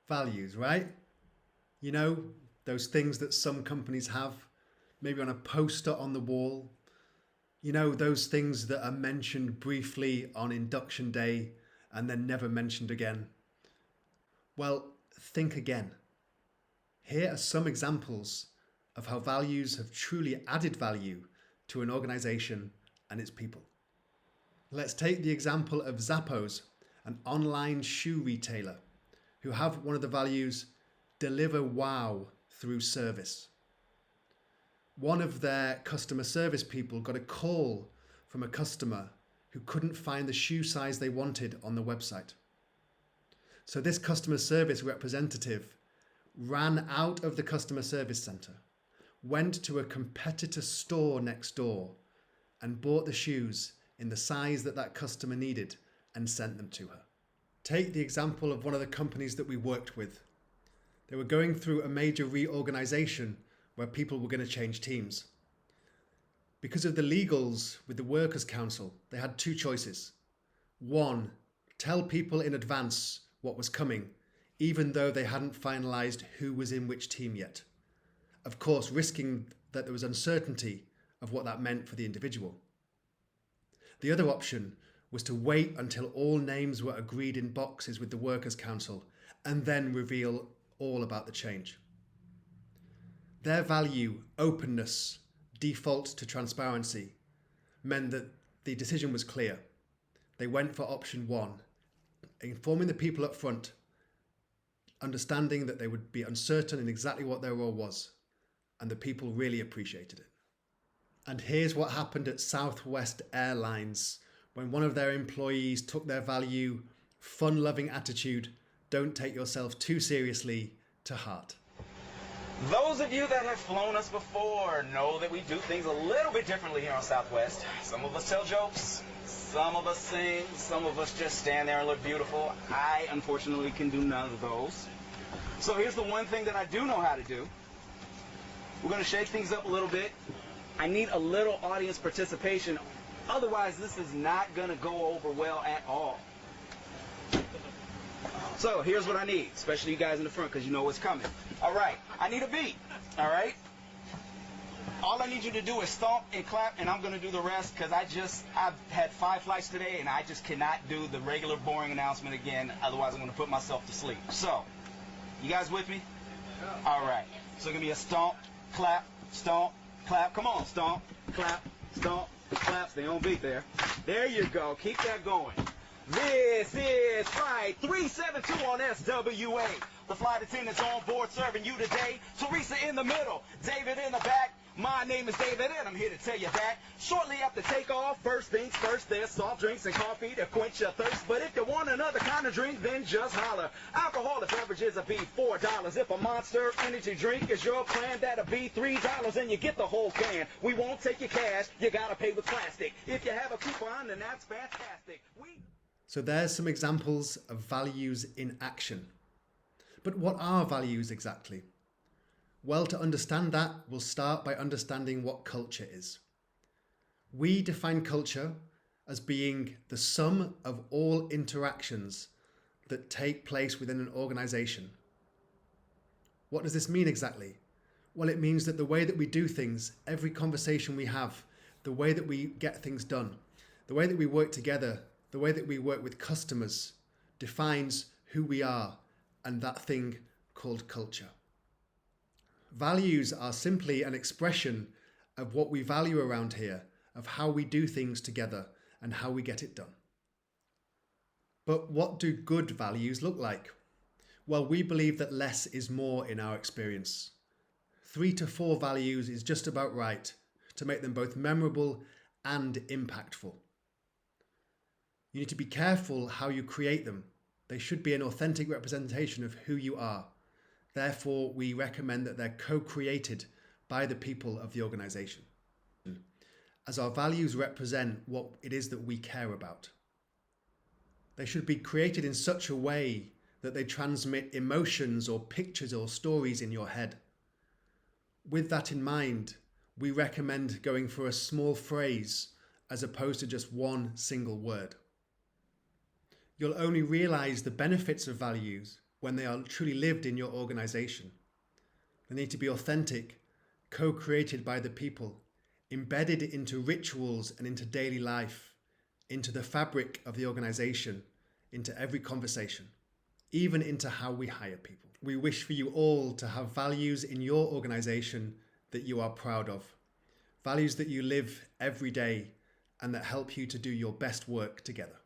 Values, right? You know, those things that some companies have, maybe on a poster on the wall. You know, those things that are mentioned briefly on induction day and then never mentioned again. Well, think again. Here are some examples of how values have truly added value to an organization and its people. Let's take the example of Zappos, an online shoe retailer, who have one of the values, deliver wow through service. One of their customer service people got a call from a customer who couldn't find the shoe size they wanted on the website. So this customer service representative ran out of the customer service center, went to a competitor store next door, and bought the shoes in the size that customer needed and sent them to her. Take the example of one of the companies that we worked with. They were going through a major reorganization where people were going to change teams. Because of the legals with the Workers' Council, they had two choices. One, tell people in advance what was coming, even though they hadn't finalized who was in which team yet. Of course, risking that there was uncertainty of what that meant for the individual. The other option was to wait until all names were agreed in boxes with the Workers' Council and then reveal all about the change. Their value, openness, default to transparency, meant that the decision was clear. They went for option one, informing the people up front, understanding that they would be uncertain in exactly what their role was, and the people really appreciated it. And here's what happened at Southwest Airlines when one of their employees took their value, fun-loving attitude, don't take yourself too seriously, to heart. Those of you that have flown us before know that we do things a little bit differently here on Southwest. Some of us tell jokes, some of us sing, some of us just stand there and look beautiful. I, unfortunately, can do none of those. So here's the one thing that I do know how to do. We're going to shake things up a little bit. I need a little audience participation. Otherwise, this is not going to go over well at all. So here's what I need, especially you guys in the front because you know what's coming. All right, I need a beat, all right? All I need you to do is stomp and clap, and I'm going to do the rest because I've had 5 flights today, and I just cannot do the regular boring announcement again. Otherwise, I'm going to put myself to sleep. So, you guys with me? All right. So, give me a stomp, clap, stomp, clap. Come on, stomp, clap, clap. Stay on beat there. There you go. Keep that going. This is Flight 372 on SWA. The flight attendants on board serving you today. Teresa in the middle, David in the back. My name is David and I'm here to tell you that shortly after takeoff, first things first, there's soft drinks and coffee to quench your thirst. But if you want another kind of drink, then just holler. Alcoholic beverages will be $4. If a Monster Energy drink is your plan, that'll be $3 and you get the whole can. We won't take your cash, you gotta pay with plastic. If you have a coupon, then that's fantastic. So there's some examples of values in action. But what are values exactly? Well, to understand that, we'll start by understanding what culture is. We define culture as being the sum of all interactions that take place within an organization. What does this mean exactly? Well, it means that the way that we do things, every conversation we have, the way that we get things done, the way that we work together, the way that we work with customers defines who we are and that thing called culture. Values are simply an expression of what we value around here, of how we do things together and how we get it done. But what do good values look like? Well, we believe that less is more in our experience. 3 to 4 values is just about right to make them both memorable and impactful. You need to be careful how you create them. They should be an authentic representation of who you are. Therefore, we recommend that they're co-created by the people of the organization, as our values represent what it is that we care about. They should be created in such a way that they transmit emotions or pictures or stories in your head. With that in mind, we recommend going for a small phrase as opposed to just one single word. You'll only realize the benefits of values when they are truly lived in your organization. They need to be authentic, co-created by the people, embedded into rituals and into daily life, into the fabric of the organization, into every conversation, even into how we hire people. We wish for you all to have values in your organization that you are proud of, values that you live every day and that help you to do your best work together.